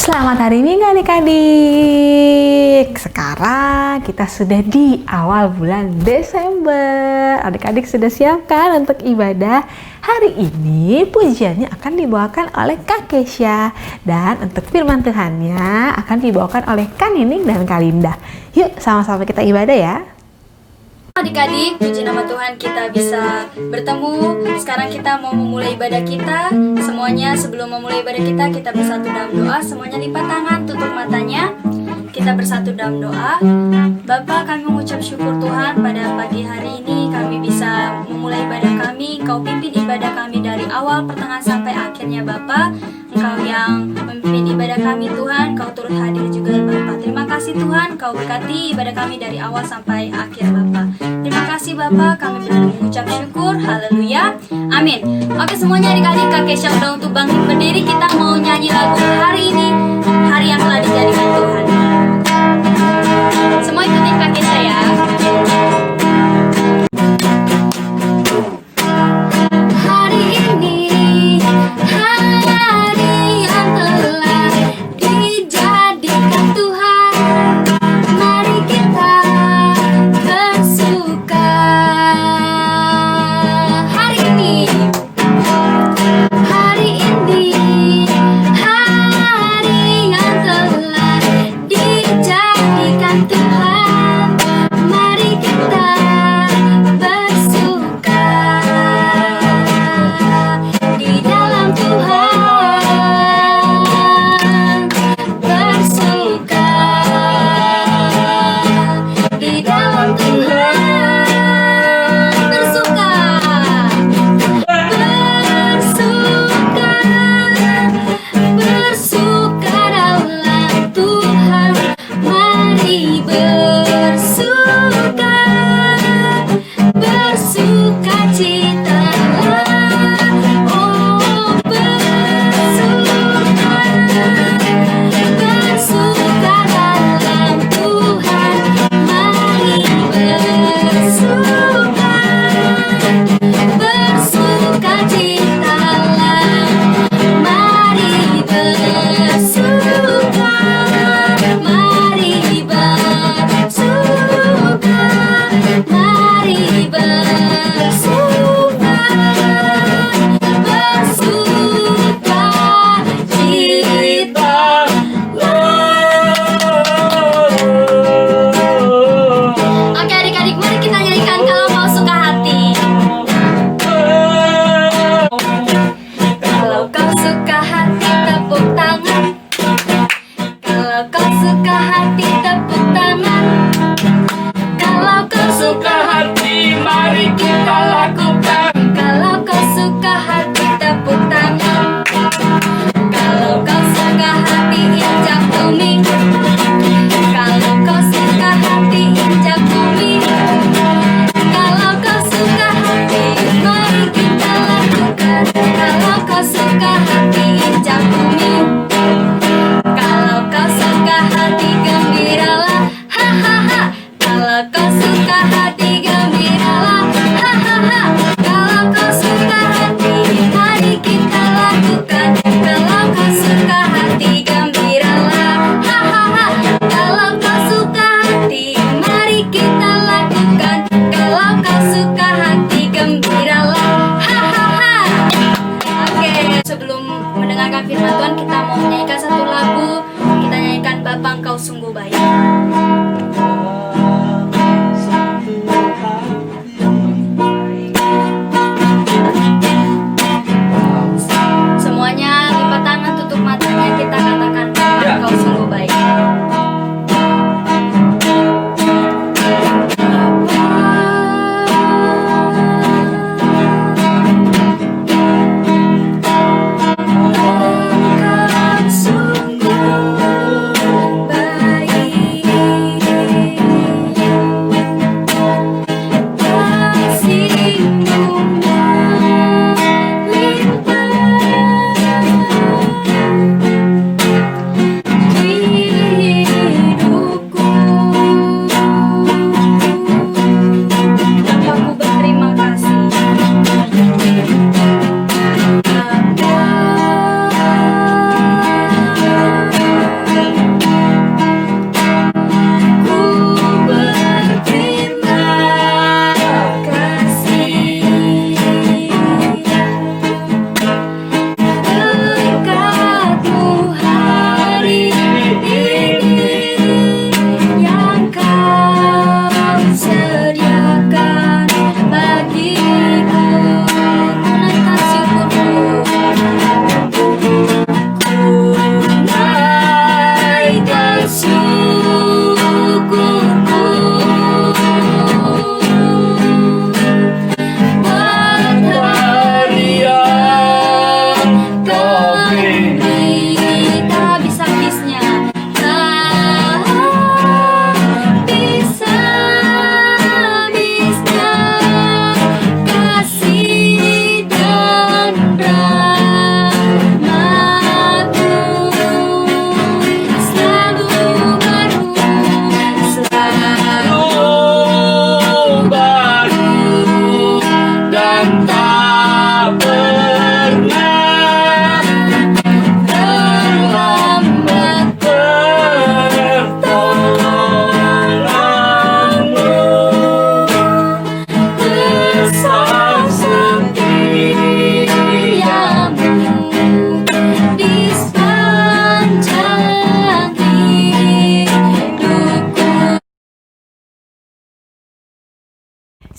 Selamat hari Minggu adik-adik. Sekarang kita sudah di awal bulan Desember. Adik-adik sudah siapkan untuk ibadah. Hari ini pujiannya akan dibawakan oleh Kak Kesha. Dan untuk firman Tuhannya akan dibawakan oleh Kak Nining dan Kak Linda. Yuk sama-sama kita ibadah ya. Adik-adik, puji nama Tuhan kita bisa bertemu. Sekarang kita mau memulai ibadah kita. Semuanya sebelum memulai ibadah kita bersatu dalam doa. Semuanya lipat tangan, tutup matanya. Kita bersatu dalam doa. Bapa, kami mengucap syukur Tuhan pada pagi hari ini kami bisa memulai ibadah kami. Kau pimpin ibadah kami dari awal, pertengahan sampai akhirnya Bapa. Engkau yang memimpin ibadah kami Tuhan. Kau turut hadir juga Bapa. Terima kasih Tuhan, Kau berkati ibadah kami dari awal sampai akhir Bapa. Terima kasih Bapa, kami benar mengucap syukur. Haleluya, amin. Oke semuanya adik-adik, Kak Kesha udah untuk bangkit berdiri. Kita mau nyanyi lagu hari ini, hari yang telah dijadikan Tuhan. Semua ikutin Kak Kesha ya. Hari ini, hari yang telah dijadikan Tuhan. Mari kita bersuka. Hari ini, hari yang telah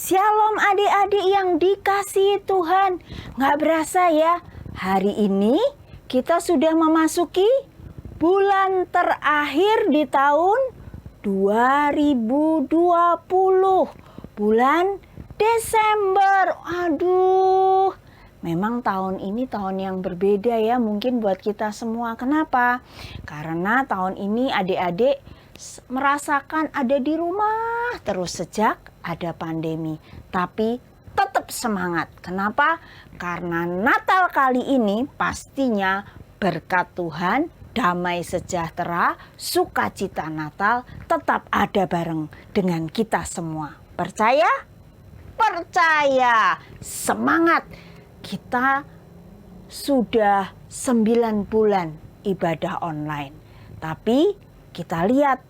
Shalom adik-adik yang dikasihi Tuhan. Nggak berasa ya, hari ini kita sudah memasuki bulan terakhir di tahun 2020. Bulan Desember. Aduh, memang tahun ini tahun yang berbeda ya mungkin buat kita semua. Kenapa? Karena tahun ini adik-adik merasakan ada di rumah terus sejak ada pandemi. Tapi tetap semangat. Kenapa? Karena Natal kali ini pastinya berkat Tuhan, damai sejahtera, sukacita Natal tetap ada bareng dengan kita semua. Percaya? Percaya. Semangat. Kita sudah 9 bulan ibadah online. Tapi kita lihat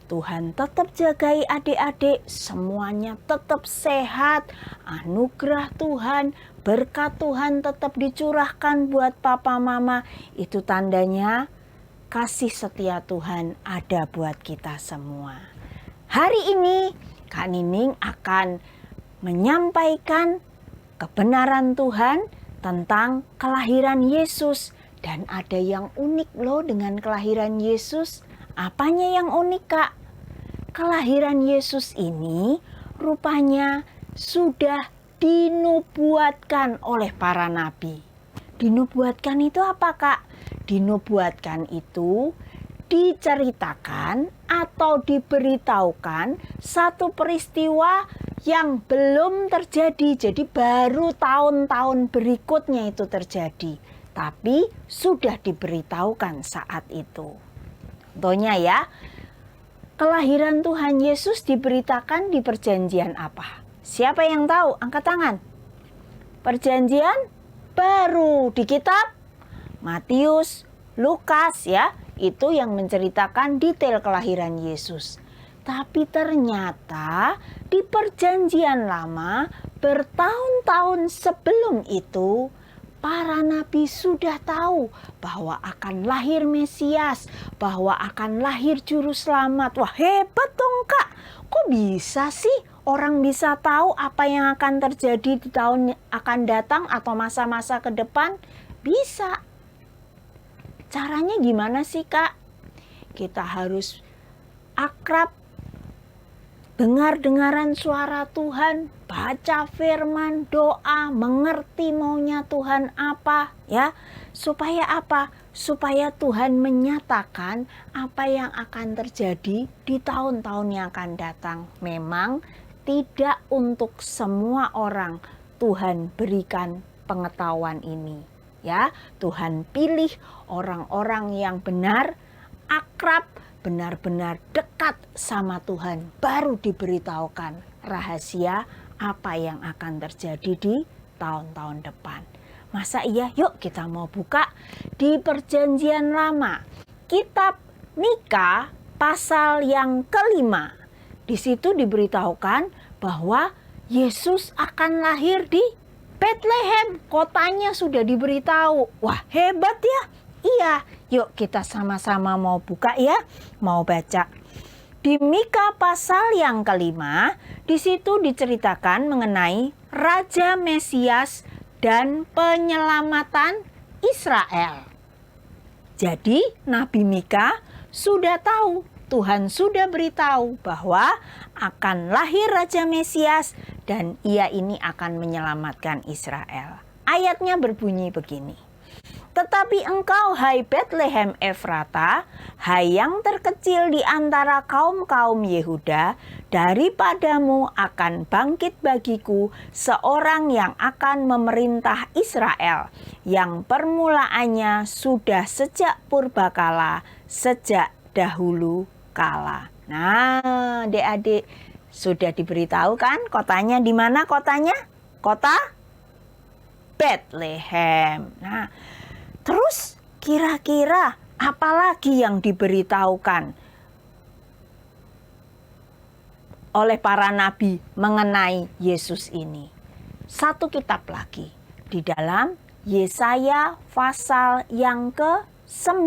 Tuhan tetap jagai adik-adik, semuanya tetap sehat, anugerah Tuhan, berkat Tuhan tetap dicurahkan buat papa mama. Itu tandanya kasih setia Tuhan ada buat kita semua. Hari ini Kak Nining akan menyampaikan kebenaran Tuhan tentang kelahiran Yesus. Dan ada yang unik loh dengan kelahiran Yesus. Apanya yang unik, Kak? Kelahiran Yesus ini rupanya sudah dinubuatkan oleh para nabi. Dinubuatkan itu apa, Kak? Dinubuatkan itu diceritakan atau diberitahukan satu peristiwa yang belum terjadi. Jadi baru tahun-tahun berikutnya itu terjadi. Tapi sudah diberitahukan saat itu. Contohnya ya, kelahiran Tuhan Yesus diberitakan di perjanjian apa? Siapa yang tahu? Angkat tangan. Perjanjian baru di kitab Matius, Lukas ya, itu yang menceritakan detail kelahiran Yesus. Tapi ternyata di perjanjian lama bertahun-tahun sebelum itu para nabi sudah tahu bahwa akan lahir Mesias, bahwa akan lahir juru selamat. Wah, hebat dong, Kak. Kok bisa sih orang bisa tahu apa yang akan terjadi di tahun akan datang atau masa-masa ke depan? Bisa. Caranya gimana sih, Kak? Kita harus akrab, dengar-dengaran suara Tuhan, baca firman, doa, mengerti maunya Tuhan apa ya. Supaya apa? Supaya Tuhan menyatakan apa yang akan terjadi di tahun-tahun yang akan datang. Memang tidak untuk semua orang Tuhan berikan pengetahuan ini ya. Tuhan pilih orang-orang yang benar, akrab, benar-benar dekat sama Tuhan, baru diberitahukan rahasia apa yang akan terjadi di tahun-tahun depan. Masa iya? Yuk kita mau buka di perjanjian lama, kitab Mika pasal yang kelima. Di situ diberitahukan bahwa Yesus akan lahir di Bethlehem. Kotanya sudah diberitahu. Wah, hebat ya. Iya, yuk kita sama-sama mau buka ya, mau baca. Di Mika pasal yang kelima, di situ diceritakan mengenai Raja Mesias dan penyelamatan Israel. Jadi Nabi Mika sudah tahu, Tuhan sudah beritahu bahwa akan lahir Raja Mesias dan ia ini akan menyelamatkan Israel. Ayatnya berbunyi begini. Tetapi engkau, hai Bethlehem Efrata, hai yang terkecil di antara kaum-kaum Yehuda, daripadamu akan bangkit bagiku seorang yang akan memerintah Israel, yang permulaannya sudah sejak purbakala, sejak dahulu kala. Nah, adik-adik, sudah diberitahu kan kotanya di mana kotanya? Kota Bethlehem. Nah, terus kira-kira apa lagi yang diberitahukan oleh para nabi mengenai Yesus ini? Satu kitab lagi di dalam Yesaya pasal yang ke-9.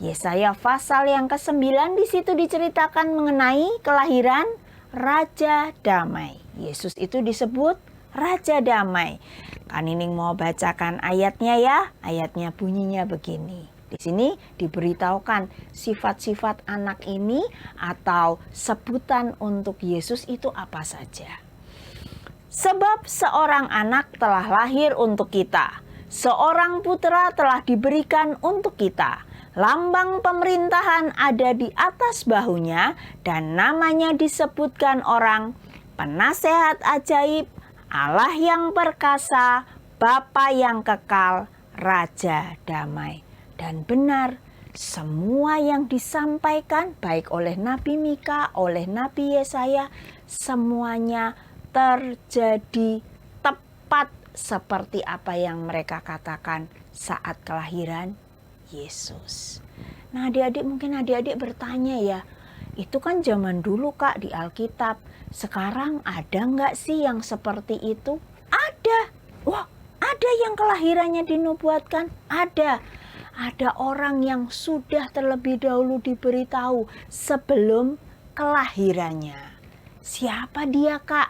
Yesaya pasal yang ke-9 di situ diceritakan mengenai kelahiran Raja Damai. Yesus itu disebut Raja Damai. Kak Nining mau bacakan ayatnya ya. Ayatnya bunyinya begini. Di sini diberitahukan sifat-sifat anak ini atau sebutan untuk Yesus itu apa saja. Sebab seorang anak telah lahir untuk kita, seorang putra telah diberikan untuk kita. Lambang pemerintahan ada di atas bahunya dan namanya disebutkan orang Penasehat Ajaib, Allah yang perkasa, Bapa yang kekal, Raja Damai. Dan benar, semua yang disampaikan baik oleh Nabi Mika, oleh Nabi Yesaya, semuanya terjadi tepat seperti apa yang mereka katakan saat kelahiran Yesus. Nah, adik-adik mungkin adik-adik bertanya ya, itu kan zaman dulu Kak di Alkitab. Sekarang ada nggak sih yang seperti itu? Ada. Wah, ada yang kelahirannya dinubuatkan? Ada. Ada orang yang sudah terlebih dahulu diberitahu sebelum kelahirannya. Siapa dia Kak?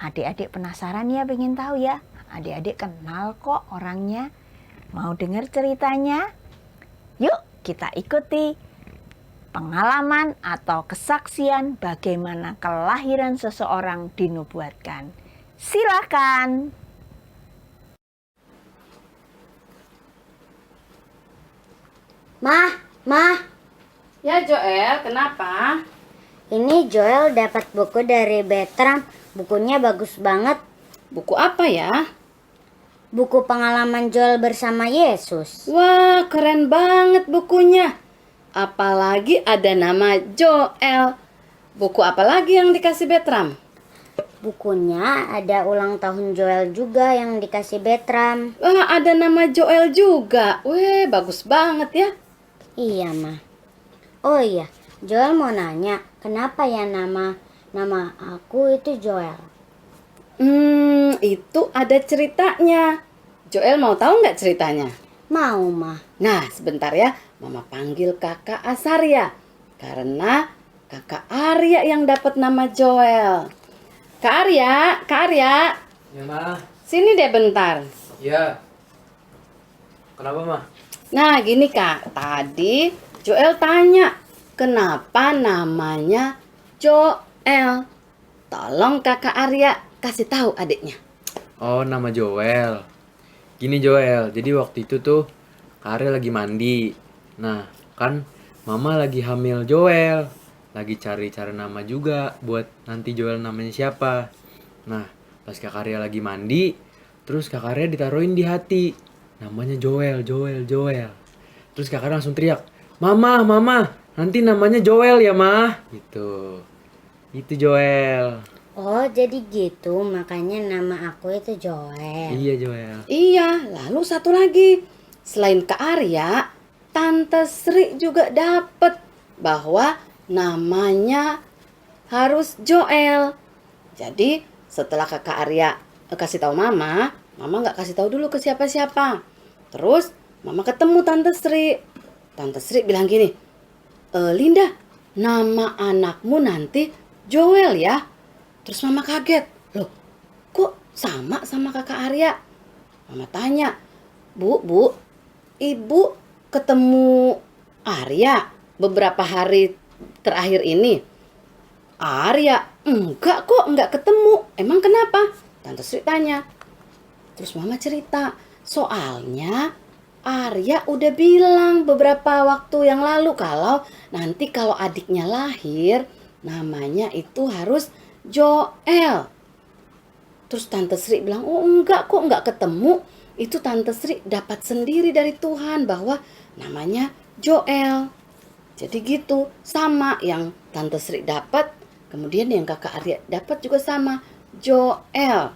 Adik-adik penasaran ya, pengen tahu ya? Adik-adik kenal kok orangnya. Mau dengar ceritanya? Yuk kita ikuti pengalaman atau kesaksian bagaimana kelahiran seseorang dinubuatkan. Silakan. Mah, Ya Joel, kenapa? ini Joel dapat buku dari Bertram. Bukunya bagus banget. Buku apa ya? Buku pengalaman Joel bersama Yesus. Wah, keren banget bukunya. Apalagi ada nama Joel. Buku apa lagi yang dikasih Bertram? Bukunya ada ulang tahun Joel juga yang dikasih Bertram. Wah, ada nama Joel juga. Weh, bagus banget ya. Iya, Mah. Oh iya, Joel mau nanya, kenapa ya nama aku itu Joel? Itu ada ceritanya. Joel mau tahu nggak ceritanya? Mau, Mah. Nah, sebentar ya. Mama panggil kakak Asaria. Karena kakak Arya yang dapat nama Joel. Kak Arya. Ya, Ma. Sini deh bentar. Ya. Kenapa, Ma? Nah, gini Kak. Tadi Joel tanya, kenapa namanya Joel? Tolong kakak Arya kasih tahu adiknya. Oh, nama Joel. Gini Joel, jadi waktu itu tuh Kak Arya lagi mandi. Nah, kan Mama lagi hamil Joel. Lagi cari nama juga buat nanti Joel namanya siapa. Nah, pas Kak Arya lagi mandi, terus Kak Arya ditaruhin di hati. Namanya Joel. Terus Kak Arya langsung teriak, Mama, nanti namanya Joel ya, Ma. Gitu. Itu Joel. Oh, jadi gitu, makanya nama aku itu Joel. Iya, Joel. Iya, lalu satu lagi. Selain Kak Arya, Tante Sri juga dapet bahwa namanya harus Joel. Jadi setelah kakak Arya kasih tahu Mama nggak kasih tahu dulu ke siapa-siapa. Terus Mama ketemu Tante Sri. Tante Sri bilang gini, Linda, nama anakmu nanti Joel ya. Terus Mama kaget, loh kok sama kakak Arya? Mama tanya, Bu, Ibu ketemu Arya beberapa hari terakhir ini? Arya, enggak kok, enggak ketemu. Emang kenapa? Tante Sri tanya. Terus Mama cerita, soalnya Arya udah bilang beberapa waktu yang lalu kalau nanti kalau adiknya lahir, namanya itu harus Joel. Terus Tante Sri bilang, oh enggak kok, enggak ketemu. Itu Tante Sri dapat sendiri dari Tuhan bahwa namanya Joel. Jadi gitu, sama yang Tante Sri dapat, kemudian yang kakak Arya dapat juga sama, Joel.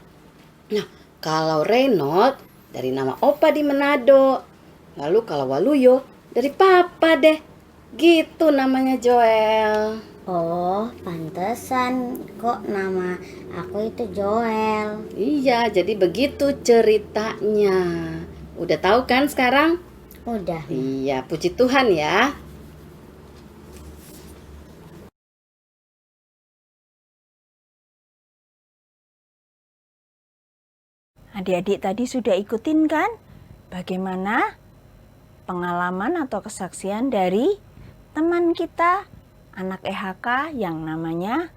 Nah, kalau Reynold dari nama Opa di Manado. Lalu kalau Waluyo dari Papa deh. Gitu namanya Joel. Oh, pantesan kok nama aku itu Joel. Iya, jadi begitu ceritanya. Udah tahu kan sekarang? Udah. Iya, puji Tuhan ya. Adik-adik tadi sudah ikutin kan? Bagaimana pengalaman atau kesaksian dari teman kita, anak EHK yang namanya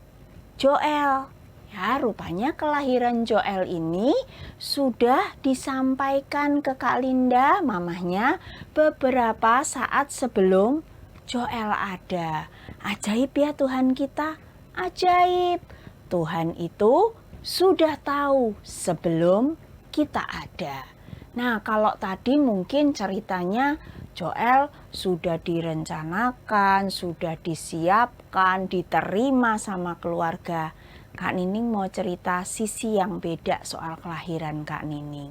Joel. Ya, rupanya kelahiran Joel ini sudah disampaikan ke Kak Linda, mamahnya, beberapa saat sebelum Joel ada. Ajaib ya Tuhan kita, ajaib. Tuhan itu sudah tahu sebelum kita ada. Nah, kalau tadi mungkin ceritanya Joel sudah direncanakan, sudah disiapkan, diterima sama keluarga. Kak Nining mau cerita sisi yang beda soal kelahiran Kak Nining.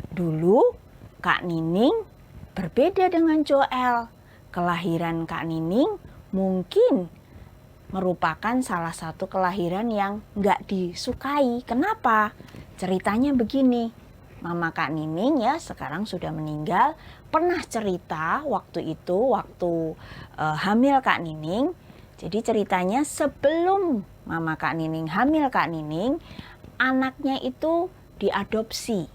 Dulu Kak Nining berbeda dengan Joel. Kelahiran Kak Nining mungkin merupakan salah satu kelahiran yang nggak disukai. Kenapa? Ceritanya begini. Mama Kak Nining ya sekarang sudah meninggal. Pernah cerita waktu itu, waktu hamil Kak Nining. Jadi ceritanya sebelum Mama Kak Nining hamil Kak Nining, anaknya itu diadopsi.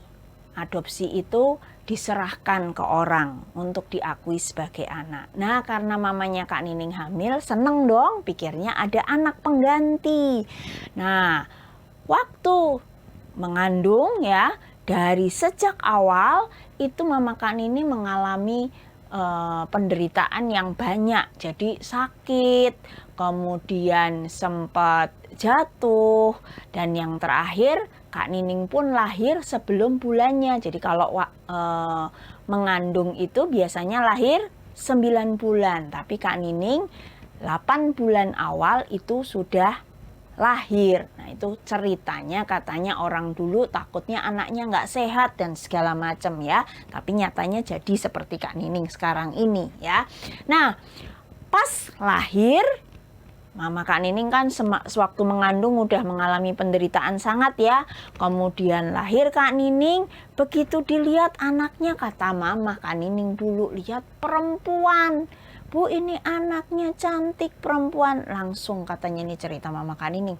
Adopsi itu diserahkan ke orang untuk diakui sebagai anak. Nah, karena mamanya Kak Nining hamil, seneng dong, pikirnya ada anak pengganti. Nah, waktu mengandung ya, dari sejak awal itu Mama Kak Nining mengalami penderitaan yang banyak. Jadi sakit, kemudian sempat jatuh, dan yang terakhir Kak Nining pun lahir sebelum bulannya. Jadi kalau mengandung itu biasanya lahir 9 bulan, tapi Kak Nining 8 bulan awal itu sudah lahir. Nah, itu ceritanya katanya orang dulu takutnya anaknya nggak sehat dan segala macam ya. Tapi nyatanya jadi seperti Kak Nining sekarang ini ya. Nah, pas lahir, Mama Kak Nining kan sewaktu mengandung udah mengalami penderitaan sangat ya. Kemudian lahir Kak Nining, begitu dilihat anaknya, kata Mama Kak Nining dulu, lihat perempuan. Bu, ini anaknya cantik perempuan. Langsung katanya, ini cerita Mama Kak Nining,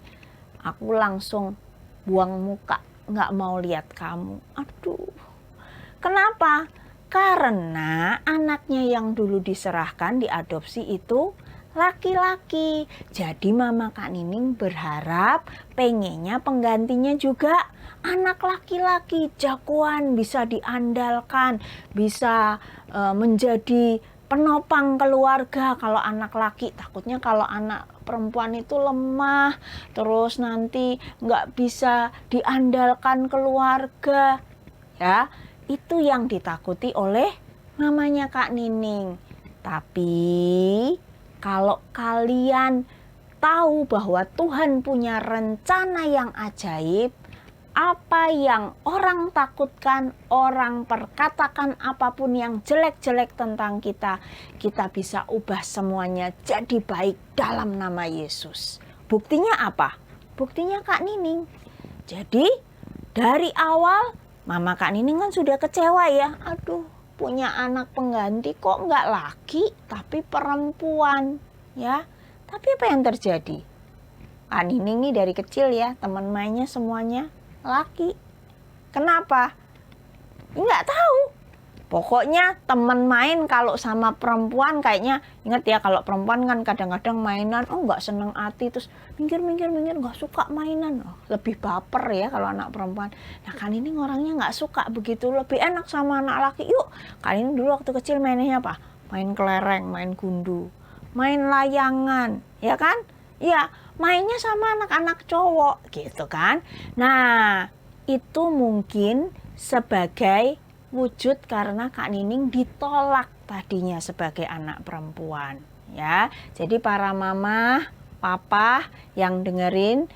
aku langsung buang muka, nggak mau lihat kamu. Aduh, kenapa? Karena anaknya yang dulu diserahkan, diadopsi itu laki-laki. Jadi Mama Kak Nining berharap pengennya penggantinya juga anak laki-laki, jagoan, bisa diandalkan, bisa menjadi penopang keluarga. Kalau anak laki, takutnya kalau anak perempuan itu lemah, terus nanti nggak bisa diandalkan keluarga. Ya, itu yang ditakuti oleh mamanya Kak Nining. Tapi kalau kalian tahu bahwa Tuhan punya rencana yang ajaib, apa yang orang takutkan, orang perkatakan apapun yang jelek-jelek tentang kita, kita bisa ubah semuanya jadi baik dalam nama Yesus. Buktinya apa? Buktinya Kak Nining. Jadi dari awal Mama Kak Nining kan sudah kecewa ya. Aduh, punya anak pengganti kok nggak laki tapi perempuan ya. Tapi apa yang terjadi? Kak Nining nih dari kecil ya, teman mainnya semuanya laki. Kenapa? Nggak tahu. Pokoknya teman main kalau sama perempuan kayaknya, ingat ya kalau perempuan kan kadang-kadang mainan, oh nggak seneng hati, terus minggir nggak suka mainan. Oh, lebih baper ya kalau anak perempuan. Nah, kan ini orangnya nggak suka begitu, lebih enak sama anak laki. Yuk, kali ini dulu waktu kecil mainnya apa? Main kelereng, main gundu, main layangan, ya kan? Ya, mainnya sama anak-anak cowok gitu kan. Nah, itu mungkin sebagai wujud karena Kak Nining ditolak tadinya sebagai anak perempuan ya. Jadi para mama, papa yang dengerin,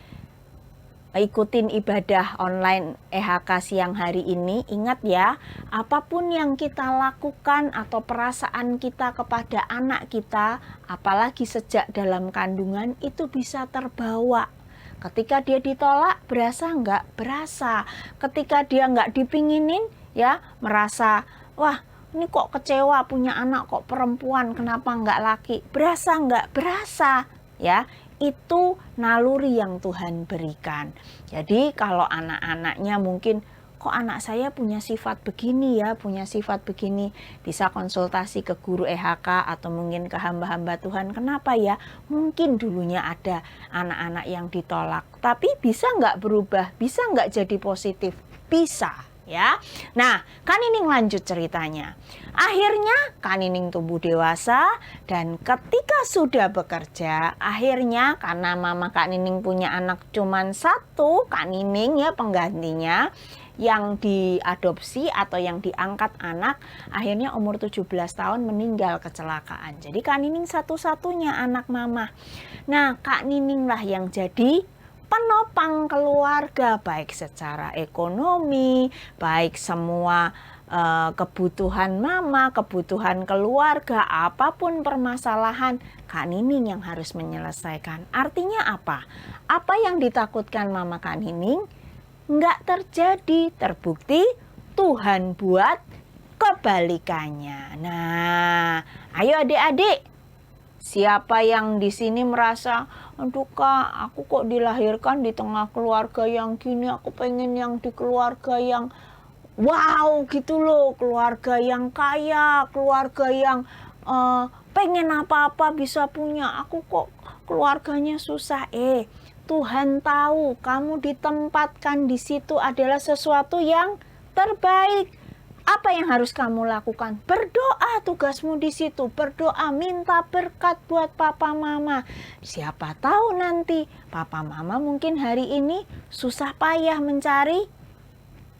ikutin ibadah online EHK siang hari ini, ingat ya, apapun yang kita lakukan atau perasaan kita kepada anak kita, apalagi sejak dalam kandungan, itu bisa terbawa. Ketika dia ditolak, berasa nggak? Berasa. Ketika dia nggak dipinginin, ya merasa, wah ini kok kecewa punya anak kok perempuan, kenapa nggak laki? Berasa nggak? Berasa. Ya, itu naluri yang Tuhan berikan. Jadi kalau anak-anaknya mungkin, kok anak saya punya sifat begini ya, punya sifat begini. Bisa konsultasi ke guru EHK atau mungkin ke hamba-hamba Tuhan. Kenapa ya? Mungkin dulunya ada anak-anak yang ditolak, tapi bisa nggak berubah? Bisa nggak jadi positif? Bisa. Ya, nah Kak Nining lanjut ceritanya. Akhirnya Kak Nining tumbuh dewasa dan ketika sudah bekerja, akhirnya karena mama Kak Nining punya anak cuman satu, Kak Nining ya penggantinya yang diadopsi atau yang diangkat anak, akhirnya umur 17 tahun meninggal kecelakaan. Jadi Kak Nining satu-satunya anak mama. Nah, Kak Nining lah yang jadi penopang keluarga, baik secara ekonomi, baik semua kebutuhan mama, kebutuhan keluarga, apapun permasalahan, Kak Nining yang harus menyelesaikan. Artinya apa? Apa yang ditakutkan mama Kak Nining nggak terjadi, terbukti Tuhan buat kebalikannya. Nah, ayo adik-adik, siapa yang di sini merasa, aduh Kak, aku kok dilahirkan di tengah keluarga yang gini, aku pengen yang di keluarga yang wow gitu loh, keluarga yang kaya, keluarga yang pengen apa-apa bisa punya, aku kok keluarganya susah. Tuhan tahu kamu ditempatkan di situ adalah sesuatu yang terbaik. Apa yang harus kamu lakukan? Berdoa, tugasmu di situ. Berdoa, minta berkat buat papa mama. Siapa tahu nanti papa mama mungkin hari ini susah payah mencari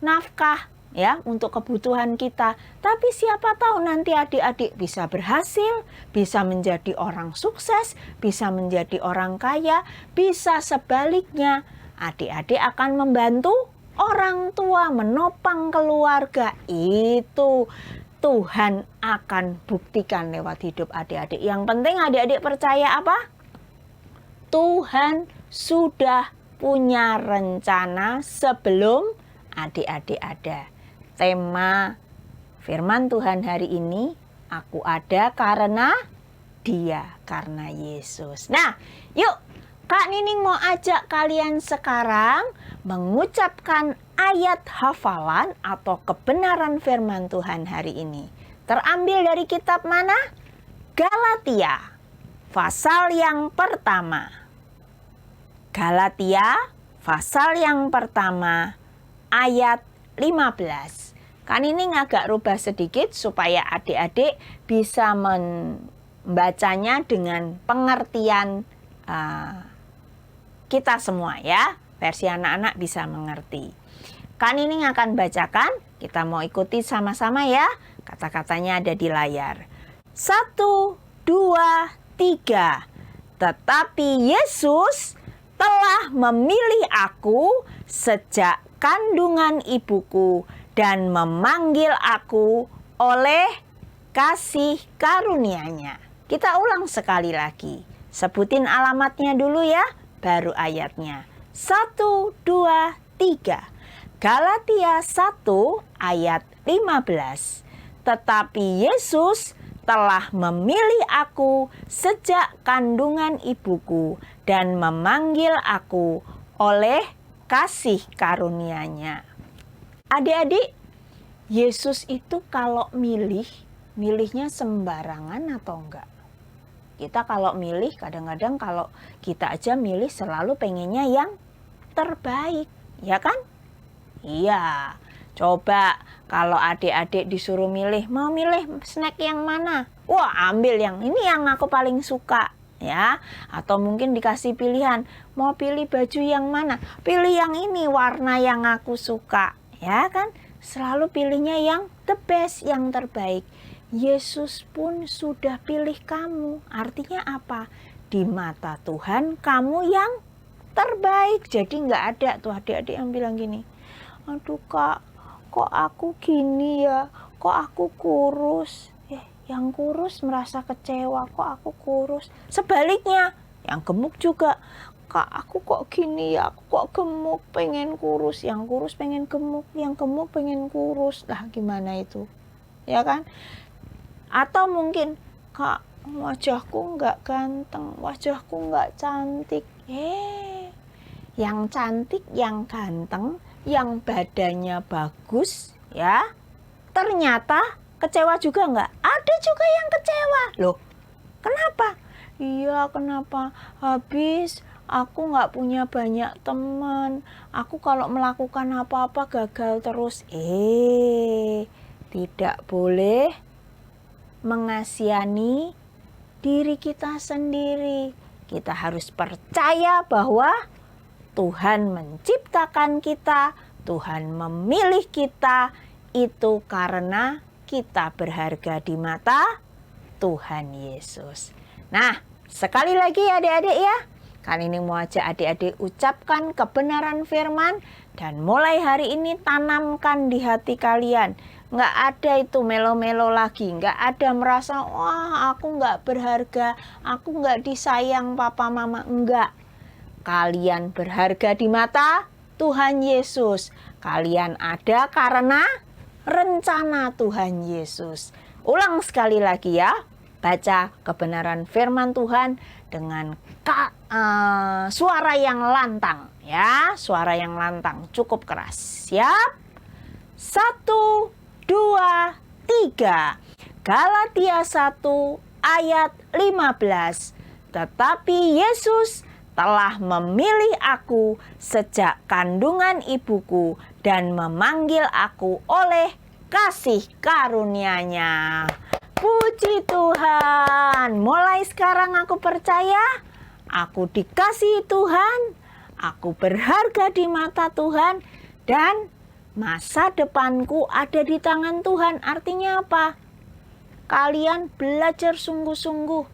nafkah ya untuk kebutuhan kita. Tapi siapa tahu nanti adik-adik bisa berhasil, bisa menjadi orang sukses, bisa menjadi orang kaya, bisa sebaliknya. Adik-adik akan membantu orang tua, menopang keluarga. Itu Tuhan akan buktikan lewat hidup adik-adik. Yang penting adik-adik percaya apa? Tuhan sudah punya rencana sebelum adik-adik ada. Tema firman Tuhan hari ini, aku ada karena Dia, karena Yesus. Nah, yuk Kak Nining mau ajak kalian sekarang mengucapkan ayat hafalan atau kebenaran firman Tuhan hari ini. Terambil dari kitab mana? Galatia, pasal yang pertama. Galatia, pasal yang pertama, ayat 15. Kak Nining agak rubah sedikit supaya adik-adik bisa membacanya dengan pengertian kita semua ya, versi anak-anak bisa mengerti. Kak Nining akan bacakan, kita mau ikuti sama-sama ya. Kata-katanya ada di layar. 1, 2, 3. Tetapi Yesus telah memilih aku sejak kandungan ibuku dan memanggil aku oleh kasih karunia-Nya. Kita ulang sekali lagi. Sebutin alamatnya dulu ya. Baru ayatnya. 1, 2, 3. Galatia 1 ayat 15. Tetapi Yesus telah memilih aku sejak kandungan ibuku dan memanggil aku oleh kasih karunia-Nya. Adik-adik, Yesus itu kalau milihnya sembarangan atau enggak? Kita kalau milih, kadang-kadang kalau kita aja milih selalu pengennya yang terbaik, ya kan? Iya, coba kalau adik-adik disuruh milih, mau milih snack yang mana? Wah, ambil yang ini yang aku paling suka, ya. Atau mungkin dikasih pilihan, mau pilih baju yang mana? Pilih yang ini, warna yang aku suka, ya kan? Selalu pilihnya yang the best, yang terbaik. Yesus pun sudah pilih kamu. Artinya apa? Di mata Tuhan kamu yang terbaik. Jadi nggak ada tuh adik-adik yang bilang gini, aduh Kak, kok aku gini ya? Kok aku kurus? Yang kurus merasa kecewa, kok aku kurus? Sebaliknya, yang gemuk juga, Kak aku kok gini ya? Aku kok gemuk, pengen kurus. Yang kurus pengen gemuk, yang gemuk pengen kurus. Lah gimana itu? Ya kan? Atau mungkin, Kak, wajahku nggak ganteng, wajahku nggak cantik. Yang cantik, yang ganteng yang badannya bagus ya, ternyata kecewa juga nggak? Ada juga yang kecewa. Loh, kenapa? Iya, kenapa? Habis aku nggak punya banyak teman. Aku kalau melakukan apa-apa gagal terus. Tidak boleh mengasihani diri kita sendiri. Kita harus percaya bahwa Tuhan menciptakan kita, Tuhan memilih kita, itu karena kita berharga di mata Tuhan Yesus. Nah, sekali lagi adik-adik ya, kali ini mau ajak adik-adik ucapkan kebenaran firman dan mulai hari ini tanamkan di hati kalian. Nggak ada itu melo-melo lagi, nggak ada merasa, wah aku nggak berharga, aku nggak disayang papa mama, enggak. Kalian berharga di mata Tuhan Yesus. Kalian ada karena rencana Tuhan Yesus. Ulang sekali lagi ya, baca kebenaran firman Tuhan dengan suara yang lantang ya, suara yang lantang, cukup keras. Siap? 1, 2, 3. Galatia 1 ayat 15. Tetapi Yesus telah memilih aku sejak kandungan ibuku dan memanggil aku oleh kasih karunia-Nya. Puji Tuhan. Mulai sekarang aku percaya, aku dikasihi Tuhan, aku berharga di mata Tuhan, dan masa depanku ada di tangan Tuhan. Artinya apa? Kalian belajar sungguh-sungguh.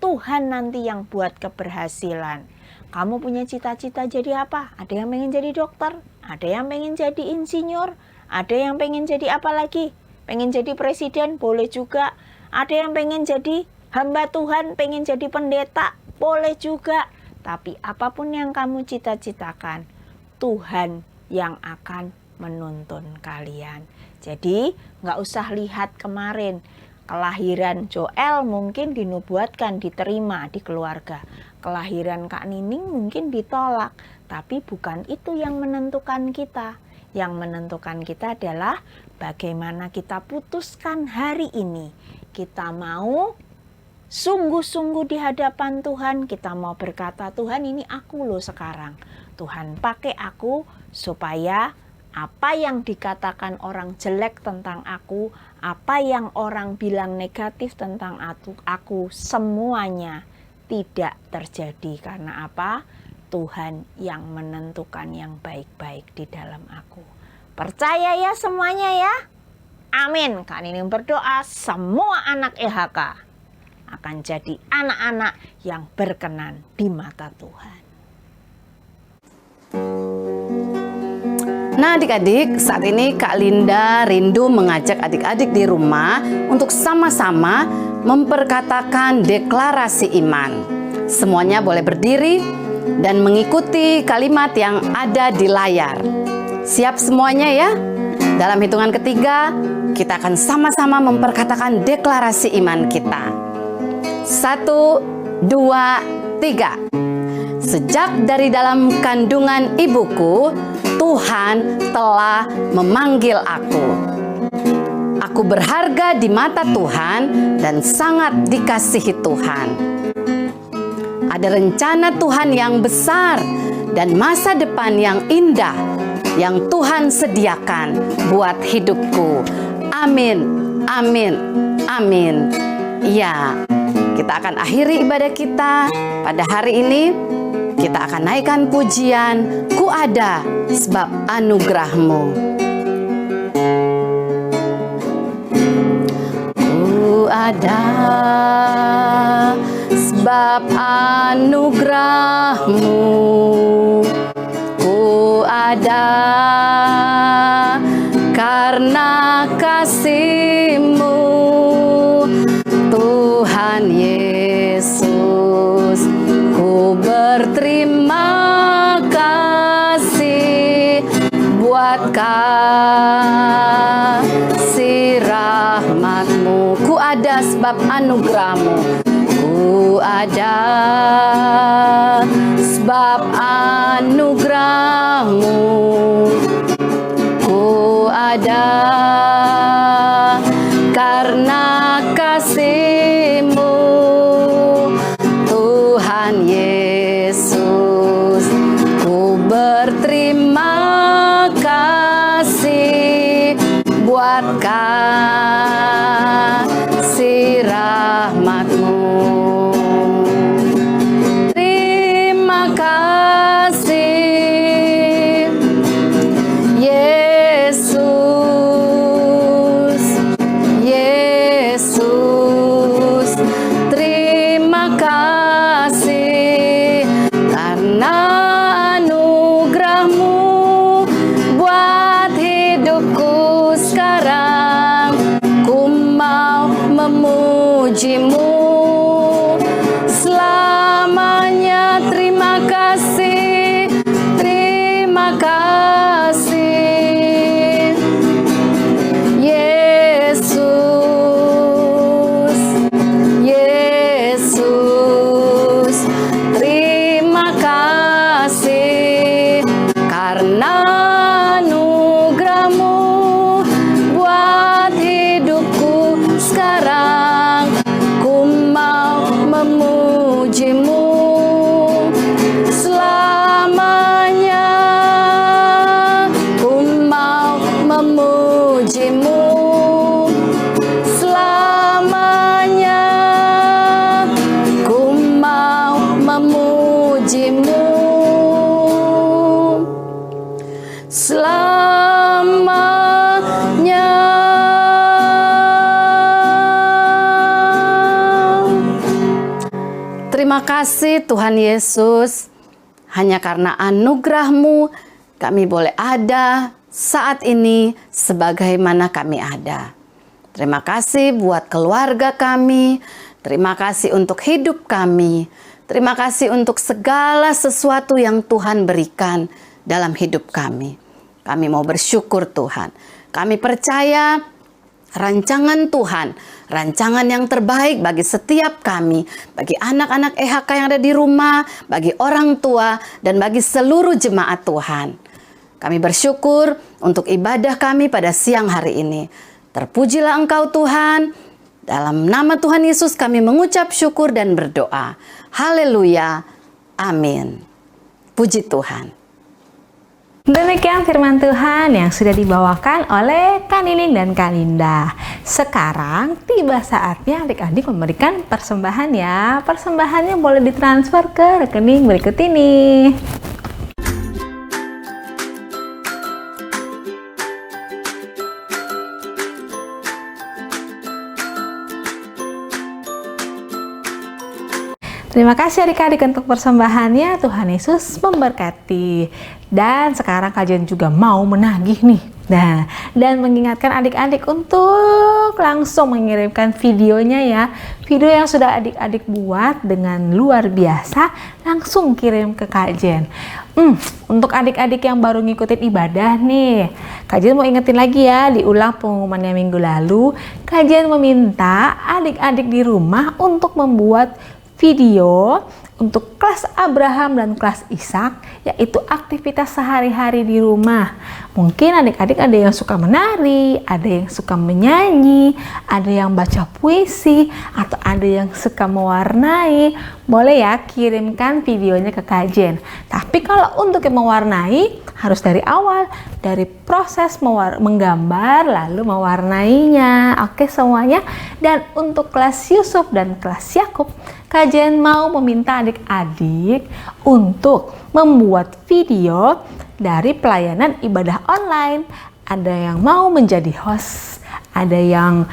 Tuhan nanti yang buat keberhasilan. Kamu punya cita-cita jadi apa? Ada yang pengen jadi dokter, ada yang pengen jadi insinyur, ada yang pengen jadi apa lagi? Pengen jadi presiden, boleh juga. Ada yang pengen jadi hamba Tuhan, pengen jadi pendeta, boleh juga. Tapi apapun yang kamu cita-citakan, Tuhan yang akan menuntun kalian. Jadi nggak usah lihat kemarin. Kelahiran Joel mungkin dinubuatkan, diterima di keluarga. Kelahiran Kak Nining mungkin ditolak. Tapi bukan itu yang menentukan kita. Yang menentukan kita adalah bagaimana kita putuskan hari ini. Kita mau sungguh-sungguh di hadapan Tuhan. Kita mau berkata, Tuhan ini aku loh sekarang. Tuhan pakai aku supaya apa yang dikatakan orang jelek tentang aku, apa yang orang bilang negatif tentang aku, semuanya tidak terjadi. Karena apa? Tuhan yang menentukan yang baik-baik di dalam aku. Percaya ya semuanya ya? Amin. Kak Nining berdoa semua anak EHK akan jadi anak-anak yang berkenan di mata Tuhan. Nah adik-adik, saat ini Kak Linda rindu mengajak adik-adik di rumah untuk sama-sama memperkatakan deklarasi iman. Semuanya boleh berdiri dan mengikuti kalimat yang ada di layar. Siap semuanya ya? Dalam hitungan ketiga, kita akan sama-sama memperkatakan deklarasi iman kita. 1, 2, 3. Sejak dari dalam kandungan ibuku, Tuhan telah memanggil aku. Aku berharga di mata Tuhan dan sangat dikasihi Tuhan. Ada rencana Tuhan yang besar dan masa depan yang indah yang Tuhan sediakan buat hidupku. Amin, amin, amin. Ya, kita akan akhiri ibadah kita pada hari ini. Kita akan naikkan pujian, Ku ada sebab anugerah-Mu. Ku ada sebab anugerah-Mu. Ku ada karena kasih-Mu, Tuhan Yesus. Ku berterima kasih buat kasih rahmat-Mu. Ku ada sebab anugerah-Mu. Ku ada sebab anugerah-Mu. ku ada karena kasih-Mu, Tuhan Yesus. Ku berterima kasih buat kasih rahmat-Mu. Terima kasih Yesus, Yesus. Terima kasih karena anugerah-Mu buat hidupku sekarang. Ku mau memuji-Mu selamanya. Terima kasih, terima kasih Yesus, Yesus. Terima kasih karena anugerah-Mu buat hidupku sekarang. Ku mau memuji-Mu selamanya. Ku mau memuji-Mu selamanya. Ku mau memuji-Mu selamanya. Terima kasih Tuhan Yesus. Hanya karena anugerah-Mu kami boleh ada saat ini sebagaimana kami ada. Terima kasih buat keluarga kami. Terima kasih untuk hidup kami. Terima kasih untuk segala sesuatu yang Tuhan berikan dalam hidup kami. Kami mau bersyukur Tuhan. Kami percaya rancangan Tuhan, rancangan yang terbaik bagi setiap kami, bagi anak-anak EHK yang ada di rumah, bagi orang tua, dan bagi seluruh jemaat Tuhan. Kami bersyukur untuk ibadah kami pada siang hari ini. Terpujilah Engkau Tuhan. Dalam nama Tuhan Yesus kami mengucap syukur dan berdoa. Haleluya. Amin. Puji Tuhan. Demikian firman Tuhan yang sudah dibawakan oleh Kak Nining dan Kak Linda. Sekarang tiba saatnya adik-adik memberikan persembahan ya. Persembahannya boleh ditransfer ke rekening berikut ini. Terima kasih adik-adik untuk persembahannya. Tuhan Yesus memberkati. Dan sekarang kajian juga mau menagih nih. Nah, dan mengingatkan adik-adik untuk langsung mengirimkan videonya ya. Video yang sudah adik-adik buat dengan luar biasa, langsung kirim ke kajian. Untuk adik-adik yang baru ngikutin ibadah nih, kajian mau ingetin lagi ya, diulang pengumumannya minggu lalu. Kajian meminta adik-adik di rumah untuk membuat video untuk kelas Abraham dan kelas Ishak, yaitu aktivitas sehari-hari di rumah. Mungkin adik-adik ada yang suka menari, ada yang suka menyanyi, ada yang baca puisi, atau ada yang suka mewarnai. Boleh ya kirimkan videonya ke kajian. Tapi kalau untuk yang mewarnai, harus dari awal, dari proses menggambar lalu mewarnainya. Oke semuanya. Dan untuk kelas Yusuf dan kelas Yakub, kajian mau meminta adik-adik untuk membuat video dari pelayanan ibadah online. Ada yang mau menjadi host, ada yang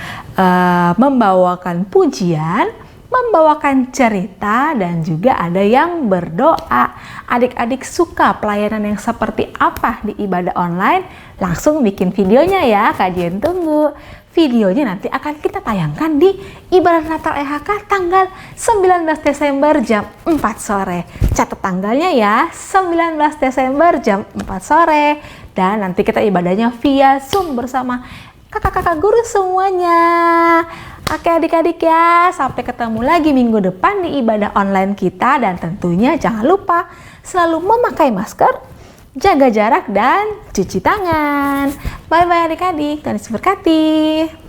membawakan pujian, membawakan cerita, dan juga ada yang berdoa. Adik-adik suka pelayanan yang seperti apa di ibadah online? Langsung bikin videonya ya, kajian tunggu. Videonya nanti akan kita tayangkan di ibadah Natal EHK tanggal 19 Desember jam 4 sore. Catat tanggalnya ya, 19 Desember jam 4 sore. Dan nanti kita ibadahnya via Zoom bersama kakak-kakak guru semuanya. Oke adik-adik ya, sampai ketemu lagi minggu depan di ibadah online kita. Dan tentunya jangan lupa selalu memakai masker, jaga jarak dan cuci tangan. Bye-bye adik-adik, Tuhan Yesus berkati.